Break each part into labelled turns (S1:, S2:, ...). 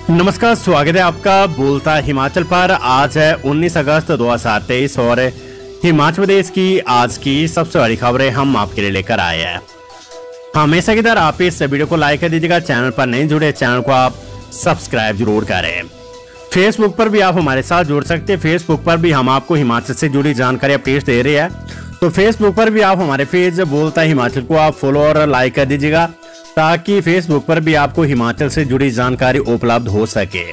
S1: नमस्कार, स्वागत है आपका बोलता हिमाचल पर। आज है 19 अगस्त 2023 और हिमाचल प्रदेश की आज की सबसे बड़ी खबरें हम आपके लिए लेकर आए हैं। हमेशा की तरह आप इस वीडियो को लाइक कर दीजिएगा। चैनल पर नहीं जुड़े, चैनल को आप सब्सक्राइब जरूर करें। फेसबुक पर भी आप हमारे साथ जुड़ सकते हैं। फेसबुक पर भी हम आपको हिमाचल से जुड़ी जानकारी अपडेट दे रहे हैं, तो फेसबुक पर भी आप हमारे पेज बोलता हिमाचल को आप फॉलो और लाइक कर दीजिएगा, ताकि फेसबुक पर भी आपको हिमाचल से जुड़ी जानकारी उपलब्ध हो सके।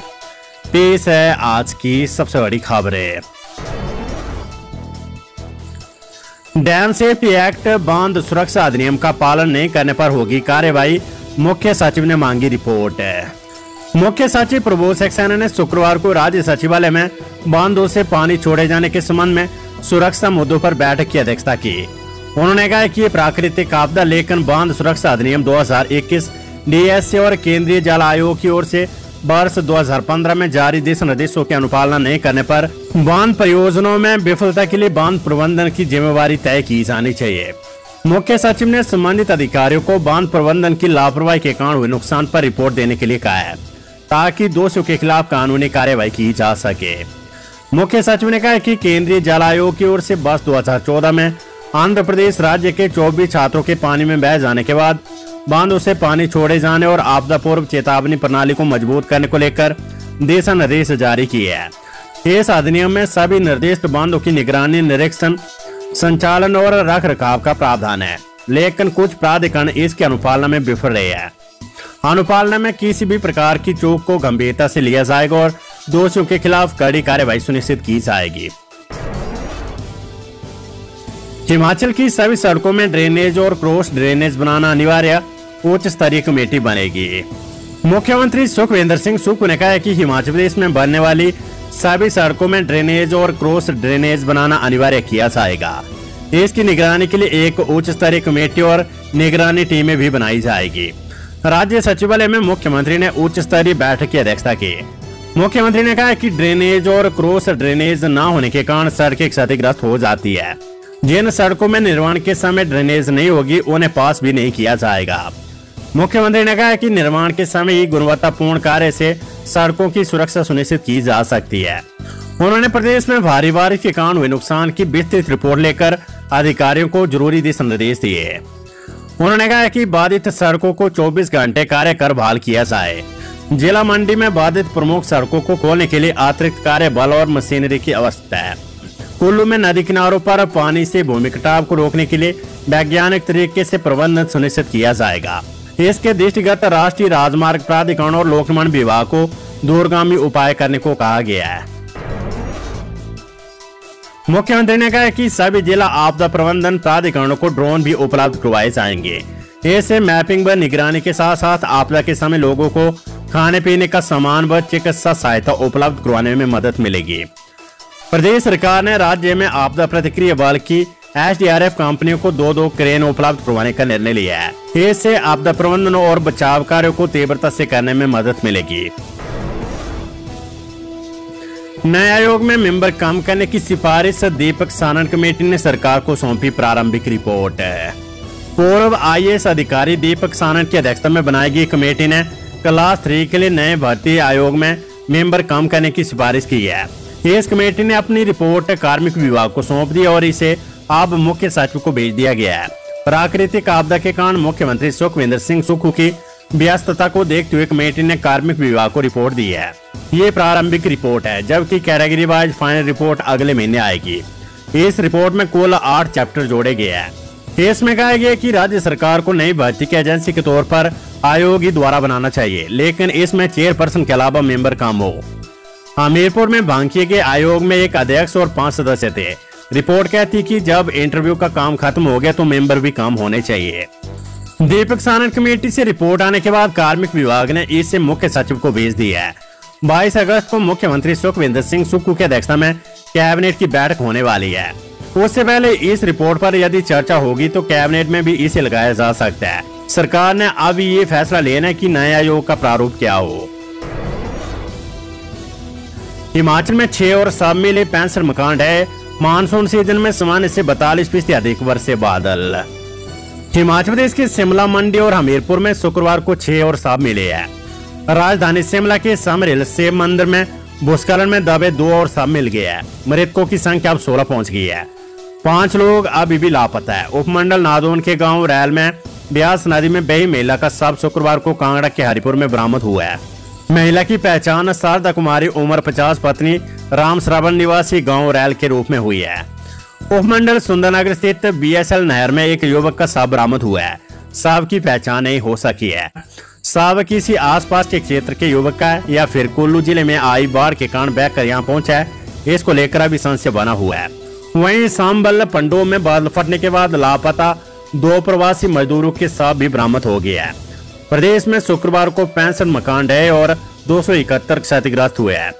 S1: पेश है आज की सबसे बड़ी खबरें। डैम सेफ्टी एक्ट बांध सुरक्षा अधिनियम का पालन नहीं करने पर होगी कार्रवाई, मुख्य सचिव ने मांगी रिपोर्ट। मुख्य सचिव प्रबोध सक्सेना ने शुक्रवार को राज्य सचिवालय में बांधों से पानी छोड़े जाने के संबंध में सुरक्षा मुद्दों पर बैठक की अध्यक्षता की। उन्होंने कहा कि ये प्राकृतिक आपदा लेकिन बांध सुरक्षा अधिनियम 2021 डीएससी और केंद्रीय जल आयोग की ओर से वर्ष 2015 में जारी दिशा निर्देशों की अनुपालना नहीं करने पर बांध परियोजनाओं में विफलता के लिए बांध प्रबंधन की जिम्मेवारी तय की जानी चाहिए। मुख्य सचिव ने संबंधित अधिकारियों को बांध प्रबंधन की लापरवाही के कारण हुए नुकसान पर रिपोर्ट देने के लिए कहा है, ताकि दोषियों के खिलाफ कानूनी कार्रवाई की जा सके। मुख्य सचिव ने कहा कि केंद्रीय जल आयोग की ओर से वर्ष 2014 में आंध्र प्रदेश राज्य के 24 छात्रों के पानी में बह जाने के बाद बांधों से पानी छोड़े जाने और आपदा पूर्व चेतावनी प्रणाली को मजबूत करने को लेकर दिशा निर्देश जारी किए हैं। इस अधिनियम में सभी निर्दिष्ट बांधों की निगरानी, निरीक्षण, संचालन और रख रखाव का प्रावधान है, लेकिन कुछ प्राधिकरण इसकी अनुपालना में विफल रहे हैं। अनुपालना में किसी भी प्रकार की चूक को गंभीरता से लिया जाएगा और दोषियों के खिलाफ कड़ी कार्रवाई सुनिश्चित की जाएगी। हिमाचल की सभी सड़कों में ड्रेनेज और क्रॉस ड्रेनेज बनाना अनिवार्य, उच्च स्तरीय कमेटी बनेगी। मुख्यमंत्री सुखविंदर सिंह सुक्खू ने कहा है कि हिमाचल प्रदेश में बनने वाली सभी सड़कों में ड्रेनेज और क्रॉस ड्रेनेज बनाना अनिवार्य किया जाएगा। इसकी निगरानी के लिए एक उच्च स्तरीय कमेटी और निगरानी टीमें भी बनाई जाएगी। राज्य सचिवालय में मुख्यमंत्री ने उच्च स्तरीय बैठक की अध्यक्षता की। मुख्यमंत्री ने कहा कि ड्रेनेज और क्रॉस ड्रेनेज न होने के कारण सड़कें क्षतिग्रस्त हो जाती है। जिन सड़कों में निर्माण के समय ड्रेनेज नहीं होगी उन्हें पास भी नहीं किया जाएगा। मुख्यमंत्री ने कहा कि निर्माण के समय ही गुणवत्तापूर्ण कार्य से सड़कों की सुरक्षा सुनिश्चित की जा सकती है। उन्होंने प्रदेश में भारी बारिश के कारण हुए नुकसान की विस्तृत रिपोर्ट लेकर अधिकारियों को जरूरी दिशा निर्देश दिए। उन्होंने कहा कि बाधित सड़कों को 24 घंटे कार्य कर बहाल किया जाए। जिला मंडी में बाधित प्रमुख सड़कों को खोलने के लिए अतिरिक्त कार्य बल और मशीनरी की आवश्यकता है। कुल्लू में नदी किनारों पर पानी से भूमि कटाव को रोकने के लिए वैज्ञानिक तरीके से प्रबंधन सुनिश्चित किया जाएगा। इसके दृष्टिगत राष्ट्रीय राजमार्ग प्राधिकरण और लोक निर्माण विभाग को दूरगामी उपाय करने को कहा गया है। मुख्यमंत्री ने कहा कि सभी जिला आपदा प्रबंधन प्राधिकरणों को ड्रोन भी उपलब्ध करवाए जाएंगे। ऐसे मैपिंग व निगरानी के साथ साथ आपदा के समय लोगों को खाने पीने का सामान व चिकित्सा सहायता उपलब्ध करवाने में मदद मिलेगी। प्रदेश सरकार ने राज्य में आपदा प्रतिक्रिया बल की एसडीआरएफ कंपनियों को 2 क्रेन उपलब्ध करवाने का निर्णय लिया है। इससे आपदा प्रबंधन और बचाव कार्यों को तीव्रता से करने में मदद मिलेगी। नए आयोग में मेंबर कम करने की सिफारिश दीपक सानन कमेटी ने सरकार को सौंपी प्रारंभिक रिपोर्ट। पूर्व आईएएस अधिकारी दीपक सानन की अध्यक्षता में बनाई गई कमेटी ने क्लास 3 के लिए नए भर्ती आयोग में मेंबर कम करने की सिफारिश की है। इस कमेटी ने अपनी रिपोर्ट कार्मिक विभाग को सौंप दी और इसे अब मुख्य सचिव को भेज दिया गया है। प्राकृतिक आपदा के कारण मुख्यमंत्री सुखविंदर सिंह सुक्खू की व्यस्तता को देखते हुए कमेटी ने कार्मिक विभाग को रिपोर्ट दी है। ये प्रारंभिक रिपोर्ट है, जबकि कैटेगरी वाइज फाइनल रिपोर्ट अगले महीने आएगी। इस रिपोर्ट में कुल 8 चैप्टर जोड़े गए हैं। इसमें कहा गया कि राज्य सरकार को नई भर्ती की एजेंसी के तौर पर आयोग ही द्वारा बनाना चाहिए, लेकिन इसमें चेयरपर्सन के अलावा मेंबर कम हो। हमीरपुर में भांकिए के आयोग में एक अध्यक्ष और 5 सदस्य थे। रिपोर्ट कहती कि जब इंटरव्यू का काम खत्म हो गया तो मेंबर भी कम होने चाहिए। दीपक सानन कमेटी से रिपोर्ट आने के बाद कार्मिक विभाग ने इसे मुख्य सचिव को भेज दिया है। 22 अगस्त को मुख्यमंत्री सुखविंदर सिंह सुक्खू की अध्यक्षता में कैबिनेट की बैठक होने वाली है। उससे पहले इस रिपोर्ट पर यदि चर्चा होगी तो कैबिनेट में भी इसे लगाया जा सकता है। सरकार ने अब ये फैसला लेना है कि नए आयोग का प्रारूप क्या हो। हिमाचल में 6 और सब मिले 65 मकान है। मानसून सीजन में सामान्य से 42% अधिक वर्षा बादल। हिमाचल प्रदेश के शिमला, मंडी और हमीरपुर में शुक्रवार को 6 और साफ मिले हैं। राजधानी शिमला के समरिल शिव मंदिर में भूस्खलन में दबे 2 और शव मिल गया है। मृतकों की संख्या अब 16 पहुंच गई है। 5 लोग अभी भी लापता है। उपमंडल नादौन के गांव रैल में ब्यास नदी में बही महिला का शव शुक्रवार को कांगड़ा के हरिपुर में बरामद हुआ है। महिला की पहचान शारदा कुमारी उम्र 50 पत्नी राम श्रवण निवासी गांव रैल के रूप में हुई है। उपमंडल सुंदरनगर स्थित BSL नहर में एक युवक का शव बरामद हुआ है। शव की पहचान नहीं हो सकी है। शव किसी आसपास के क्षेत्र के युवक का है या फिर कुल्लू जिले में आई बाढ़ के कारण बहकर यहाँ पहुंचा है, इसको लेकर अभी संशय बना हुआ है। वहीं सांबल पंडो में बादल फटने के बाद लापता 2 प्रवासी मजदूरों के शव भी बरामद हो गया है। प्रदेश में शुक्रवार को 65 मकान ढहे और 271 क्षतिग्रस्त हुए हैं।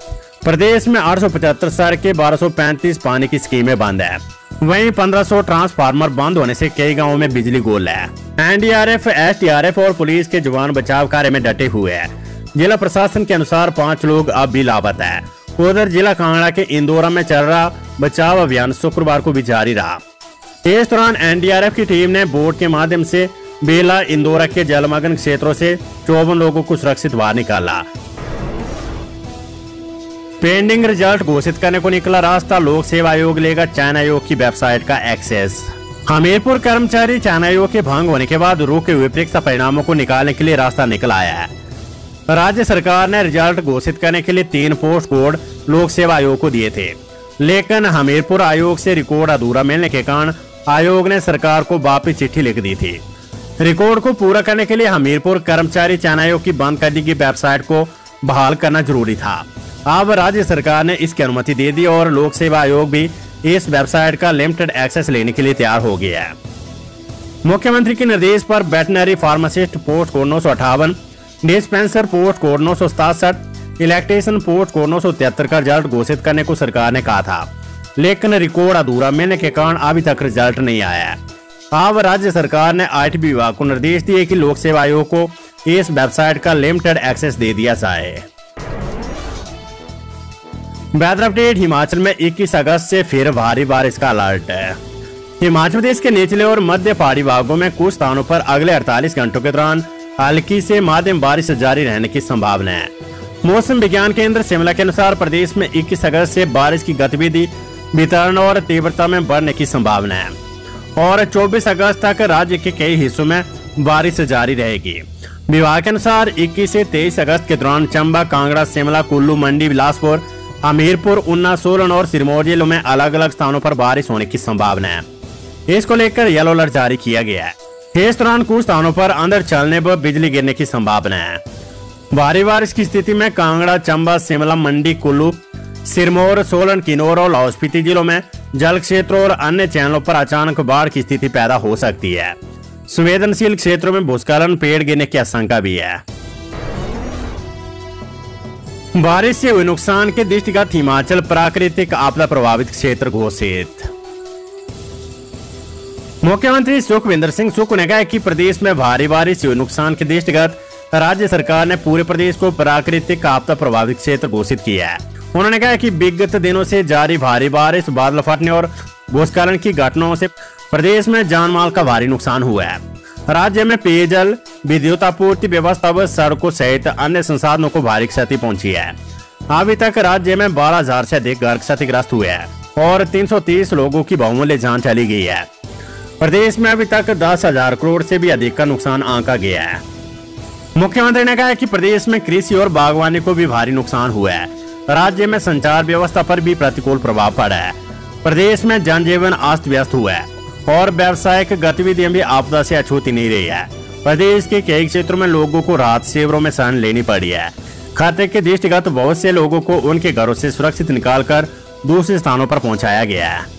S1: प्रदेश में 875 सड़कें, 1235 पानी की स्कीमें बंद है। वहीं 1500 ट्रांसफार्मर बंद होने से कई गांवों में बिजली गुल है। NDRF, SDRF और पुलिस के जवान बचाव कार्य में डटे हुए हैं। जिला प्रशासन के अनुसार 5 लोग अब भी लापता है। उधर जिला कांगड़ा के इंदौरा में चल रहा बचाव अभियान शुक्रवार को भी जारी रहा। इस दौरान NDRF की टीम ने बोट के माध्यम से बेला इंदौरा के जलमग्न क्षेत्रों से 54 लोगों को सुरक्षित बाहर निकाला। पेंडिंग रिजल्ट घोषित करने को निकला रास्ता, लोक सेवा आयोग लेगा चयन आयोग की वेबसाइट का एक्सेस। हमीरपुर कर्मचारी चयन आयोग के भंग होने के बाद रुके हुए परीक्षा परिणामों को निकालने के लिए रास्ता निकल आया है। राज्य सरकार ने रिजल्ट घोषित करने के लिए 3 पोस्ट कोड लोक सेवा आयोग को दिए थे, लेकिन हमीरपुर आयोग से रिकॉर्ड अधूरा मिलने के कारण आयोग ने सरकार को वापस चिट्ठी लिख दी थी। रिकॉर्ड को पूरा करने के लिए हमीरपुर कर्मचारी चयन आयोग की बंद कर दी गई वेबसाइट को बहाल करना जरूरी था। अब राज्य सरकार ने इसकी अनुमति दे दी और लोक सेवा आयोग भी इस वेबसाइट का लिमिटेड एक्सेस लेने के लिए तैयार हो गया है। मुख्यमंत्री के निर्देश पर veterinary pharmacist post code 958, dispenser post code 967, electrician post code 973 का रिजल्ट घोषित करने को सरकार ने कहा था, लेकिन रिकॉर्ड अधूरा मिलने के कारण अभी तक रिजल्ट नहीं आया है। अब राज्य सरकार ने IT विभाग को निर्देश दिए कि लोक सेवा आयोग को इस वेबसाइट का लिमिटेड एक्सेस दे दिया जाए। वेदर अपडेट, हिमाचल में 21 अगस्त से फिर भारी बारिश का अलर्ट है। हिमाचल प्रदेश के निचले और मध्य पहाड़ी भागों में कुछ स्थानों पर अगले 48 घंटों के दौरान हल्की से मध्यम बारिश जारी रहने की संभावना है। मौसम विज्ञान केंद्र शिमला के अनुसार प्रदेश में 21 अगस्त से बारिश की गतिविधि, वितरण और तीव्रता में बढ़ने की संभावना है और 24 अगस्त तक राज्य के कई हिस्सों में बारिश जारी रहेगी। विभाग के अनुसार 21 से 23 अगस्त के दौरान चंबा, कांगड़ा, शिमला, कुल्लू, मंडी, बिलासपुर, हमीरपुर, ऊना, सोलन और सिरमौर जिलों में अलग अलग स्थानों पर बारिश होने की संभावना है। इसको लेकर येलो अलर्ट जारी किया गया है। इस दौरान कुछ स्थानों पर अंधड़ चलने व बिजली गिरने की संभावना है। भारी बारिश की स्थिति में कांगड़ा, चंबा, शिमला, मंडी, कुल्लू, सिरमौर, सोलन, किन्नौर और लाहौल स्पीति जिलों में जल क्षेत्रों और अन्य चैनलों पर अचानक बाढ़ की स्थिति पैदा हो सकती है। संवेदनशील क्षेत्रों में भूस्खलन, पेड़ गिरने की आशंका भी है। बारिश से हुए नुकसान के दृष्टिगत हिमाचल प्राकृतिक आपदा प्रभावित क्षेत्र घोषित। मुख्यमंत्री सुखविंदर सिंह सुक्खू ने कहा कि प्रदेश में भारी बारिश से हुए नुकसान के दृष्टिगत राज्य सरकार ने पूरे प्रदेश को प्राकृतिक आपदा प्रभावित क्षेत्र घोषित किया है। उन्होंने कहा कि विगत दिनों से जारी भारी बारिश, बादल फटने और भूस्खलन की घटनाओं से प्रदेश में जान माल का भारी नुकसान हुआ है। राज्य में पेयजल, विद्युत आपूर्ति व्यवस्था व सड़कों सहित अन्य संसाधनों को भारी क्षति पहुंची है। अभी तक राज्य में 12,000 से अधिक घर क्षतिग्रस्त हुए हैं और 330 लोगों की बहुमूल्य जान चली गई है। प्रदेश में अभी तक 10,000 करोड़ से भी अधिक का नुकसान आंका गया है। मुख्यमंत्री ने कहा कि प्रदेश में कृषि और बागवानी को भी भारी नुकसान हुआ है। राज्य में संचार व्यवस्था पर भी प्रतिकूल प्रभाव पड़ा है। प्रदेश में जनजीवन अस्त व्यस्त हुआ है और व्यावसायिक गतिविधियां भी आपदा से अछूती नहीं रही है। प्रदेश के कई क्षेत्रों में लोगों को राहत शिविरों में शरण लेनी पड़ी है। खतरे के दृष्टिगत बहुत से लोगों को उनके घरों से सुरक्षित निकालकर दूसरे स्थानों पर पहुंचाया गया है।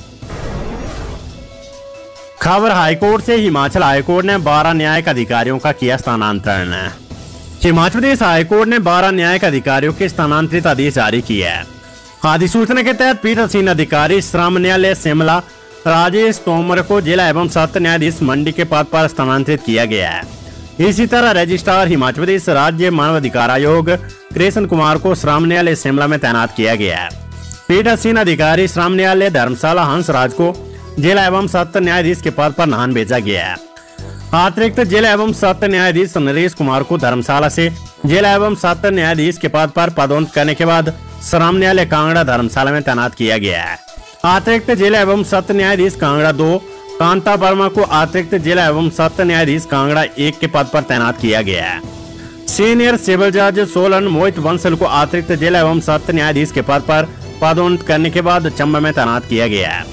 S1: खबर हाईकोर्ट से, हिमाचल हाईकोर्ट ने 12 न्यायिक अधिकारियों का किया स्थानांतरण। हिमाचल प्रदेश हाईकोर्ट ने 12 न्यायिक अधिकारियों के स्थानांतरित आदेश जारी किए हैं। अधिसूचना के तहत पीठासीन अधिकारी श्रम न्यायालय शिमला राजेश तोमर को जिला एवं सत्र न्यायाधीश मंडी के पद पर स्थानांतरित किया गया है। इसी तरह रजिस्ट्रार हिमाचल प्रदेश राज्य मानव अधिकार आयोग कृष्ण कुमार को श्रम न्यायालय शिमला में तैनात किया गया है। पीठासीन अधिकारी श्रम न्यायालय धर्मशाला हंसराज को जिला एवं सत्र न्यायाधीश के पद पर नान भेजा गया है। अतिरिक्त जिला एवं सत्र न्यायाधीश नरेश कुमार को धर्मशाला से जिला एवं सत्र न्यायाधीश के पद पर पदोन्नत करने के बाद श्रम न्यायालय कांगड़ा धर्मशाला में तैनात किया गया है। अतिरिक्त जिला एवं सत्र न्यायाधीश कांगड़ा 2 कांता वर्मा को अतिरिक्त जिला एवं सत्र न्यायाधीश कांगड़ा 1 के पद पर तैनात किया गया है। सीनियर सिविल जज सोलन मोहित बंसल को अतिरिक्त जिला एवं सत्र न्यायाधीश के पद पर पदोन्नत करने के बाद चंबा में तैनात किया गया है।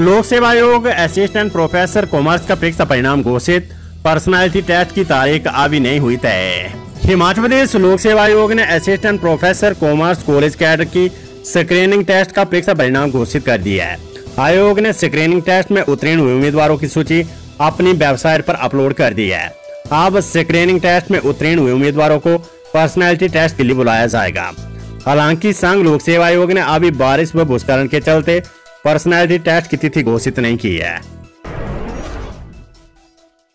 S1: लोक सेवा आयोग असिस्टेंट प्रोफेसर कॉमर्स का परीक्षा परिणाम घोषित, पर्सनालिटी टेस्ट की तारीख अभी नहीं हुई तय। हिमाचल प्रदेश लोक सेवा आयोग ने assistant professor commerce college cadre की स्क्रीनिंग टेस्ट का परीक्षा परिणाम घोषित कर दिया है। आयोग ने स्क्रीनिंग टेस्ट में उत्तीर्ण हुए उम्मीदवारों की सूची अपनी वेबसाइट पर अपलोड कर दी है। अब स्क्रीनिंग टेस्ट में उत्तीर्ण हुए उम्मीदवारों को पर्सनालिटी टेस्ट के लिए बुलाया जाएगा। हालांकि संघ लोक सेवा आयोग ने अभी बारिश व भूस्खलन के चलते पर्सनालिटी टेस्ट की तिथि घोषित नहीं की है।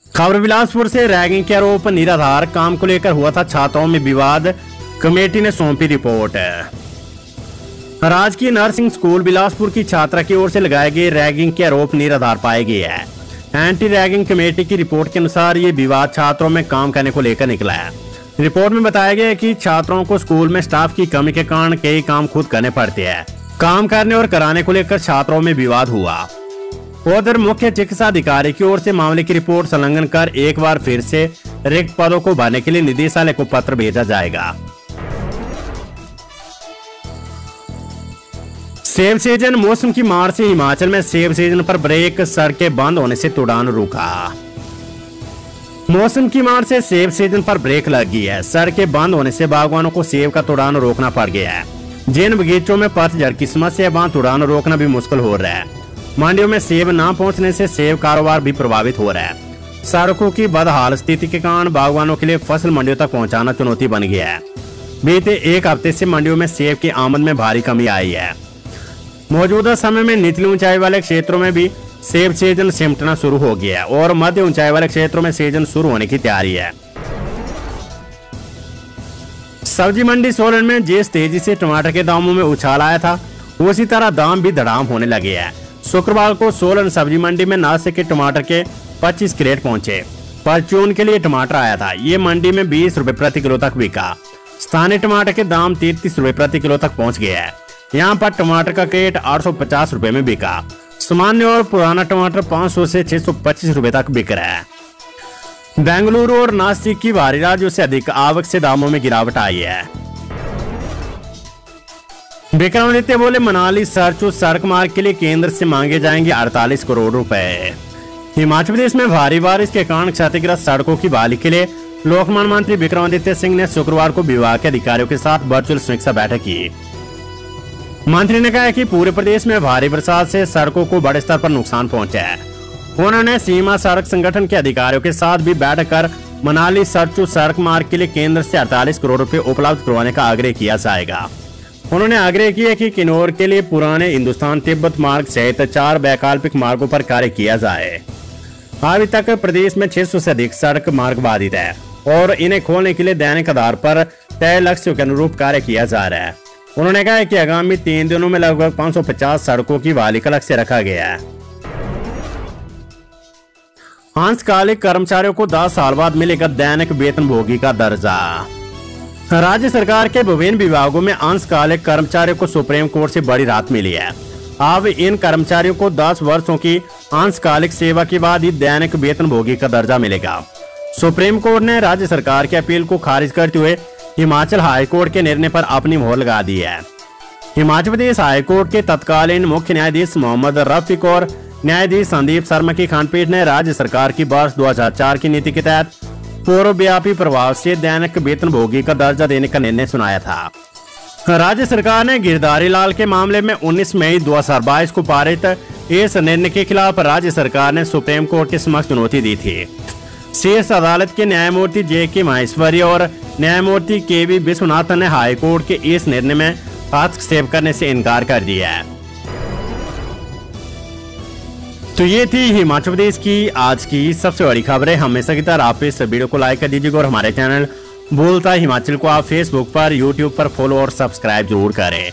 S1: खबर बिलासपुर से रैगिंग के आरोप निराधार, काम को लेकर हुआ था छात्राओं में विवाद, कमेटी ने सौंपी रिपोर्ट। राजकीय नर्सिंग स्कूल बिलासपुर की छात्रा की ओर से लगाए गए रैगिंग के आरोप निराधार पाए गए हैं। एंटी रैगिंग कमेटी की रिपोर्ट के अनुसार ये विवाद छात्रों में काम करने को लेकर निकला है। रिपोर्ट में बताया गया है कि छात्रों को स्कूल में स्टाफ की कमी के कारण कई काम खुद करने पड़ते हैं। काम करने और कराने को लेकर छात्रों में विवाद हुआ। उधर मुख्य चिकित्सा अधिकारी की ओर से मामले की रिपोर्ट संलग्न कर एक बार फिर से रिक्त पदों को भरने के लिए निदेशालय को पत्र भेजा जाएगा। सेब सीजन, मौसम की मार से हिमाचल में सेब सीजन पर ब्रेक, सड़कें बंद होने से तुड़ान रुका। मौसम की मार से सेब सीजन पर ब्रेक लग गई है। सड़कें बंद होने से बागवानों को सेब का तुड़ान रोकना पड़ गया है। जिन बगीचों में पतझड़ की समस्या, वहां तुड़ान रोकना भी मुश्किल हो रहा है। मंडियों में सेब न पहुंचने से सेब कारोबार भी प्रभावित हो रहा है। सड़कों की बदहाल स्थिति के कारण बागवानों के लिए फसल मंडियों तक पहुंचाना चुनौती बन गया है। बीते एक हफ्ते से मंडियों में सेब की आमद में भारी कमी आई है। मौजूदा समय में निचली ऊंचाई वाले क्षेत्रों में भी सेब सीजन सिमटना शुरू हो गया है और मध्य ऊंचाई वाले क्षेत्रों में सीजन शुरू होने की तैयारी है। सब्जी मंडी सोलन में जिस तेजी से टमाटर के दामों में उछाल आया था, उसी तरह दाम भी धड़ाम होने लगे हैं। शुक्रवार को सोलन सब्जी मंडी में नासिक के टमाटर के 25 क्रेट पहुंचे। परचून के लिए टमाटर आया था, ये मंडी में 20 रुपए प्रति किलो तक बिका। स्थानीय टमाटर के दाम 33 रुपए प्रति किलो तक पहुंच गया है। यहाँ पर टमाटर का क्रेट 850 रुपए में बिका। सामान्य और पुराना टमाटर 500 से 625 रुपए तक बिक रहा है। बेंगलुरु और नासिक की बाहरी राज्यों से अधिक आवक से दामों में गिरावट आई है। विक्रमादित्य बोले, मनाली सरचू सड़क मार्ग के लिए केंद्र से मांगे जाएंगे 48 करोड़ रुपए। हिमाचल प्रदेश में भारी बारिश के कारण क्षतिग्रस्त सड़कों की बहाली के लिए लोक निर्माण मंत्री विक्रमादित्य सिंह ने शुक्रवार को विभाग के अधिकारियों के साथ वर्चुअल समीक्षा बैठक की। मंत्री ने कहा कि पूरे प्रदेश में भारी बरसात से सड़कों को बड़े स्तर पर नुकसान पहुंचा है। उन्होंने सीमा सड़क संगठन के अधिकारियों के साथ भी बैठक कर मनाली सरचू सड़क मार्ग के लिए केंद्र से 48 करोड़ रुपए उपलब्ध करवाने का आग्रह किया जाएगा। उन्होंने आग्रह किया कि किन्नौर के लिए पुराने हिंदुस्तान तिब्बत मार्ग सहित 4 वैकल्पिक मार्गों पर कार्य किया जाए। अभी तक प्रदेश में 600 से अधिक सड़क मार्ग बाधित है और इन्हें खोलने के लिए दैनिक आधार पर तय लक्ष्यों के अनुरूप कार्य किया जा रहा है। उन्होंने कहा कि आगामी 3 दिनों में लगभग 550 सड़कों की बहाली का लक्ष्य रखा गया है। अंशकालिक कर्मचारियों को 10 साल बाद मिलेगा दैनिक वेतनभोगी का दर्जा। राज्य सरकार के विभिन्न विभागों में अंशकालिक कर्मचारियों को सुप्रीम कोर्ट से बड़ी राहत मिली है। अब इन कर्मचारियों को 10 वर्षों की अंशकालिक सेवा के बाद ही दैनिक वेतनभोगी का दर्जा मिलेगा। सुप्रीम कोर्ट ने राज्य सरकार की अपील को खारिज करते हुए हिमाचल हाई कोर्ट के निर्णय पर अपनी मोहर लगा दी है। हिमाचल प्रदेश हाई कोर्ट के तत्कालीन मुख्य न्यायाधीश मोहम्मद रफीक और न्यायाधीश संदीप शर्मा की खंडपीठ ने राज्य सरकार की वर्ष 2004 की नीति के तहत पूर्वव्यापी प्रभाव से दैनिक वेतनभोगी का दर्जा देने का निर्णय सुनाया था। राज्य सरकार ने गिरधारी लाल के मामले में 19 मई 2022 को पारित इस निर्णय के खिलाफ राज्य सरकार ने सुप्रीम कोर्ट के समक्ष चुनौती दी थी। शीर्ष अदालत के न्यायमूर्ति जे.के. माहेश्वरी और न्यायमूर्ति के.वी. विश्वनाथन ने हाई कोर्ट के इस निर्णय में हस्तक्षेप करने से इनकार कर दिया है। तो ये थी हिमाचल प्रदेश की आज की सबसे बड़ी खबरें। हमेशा की तरह आप इस वीडियो को लाइक कर दीजिएगा और हमारे चैनल बोलता हिमाचल को आप फेसबुक पर, यूट्यूब पर फॉलो और सब्सक्राइब जरूर करें।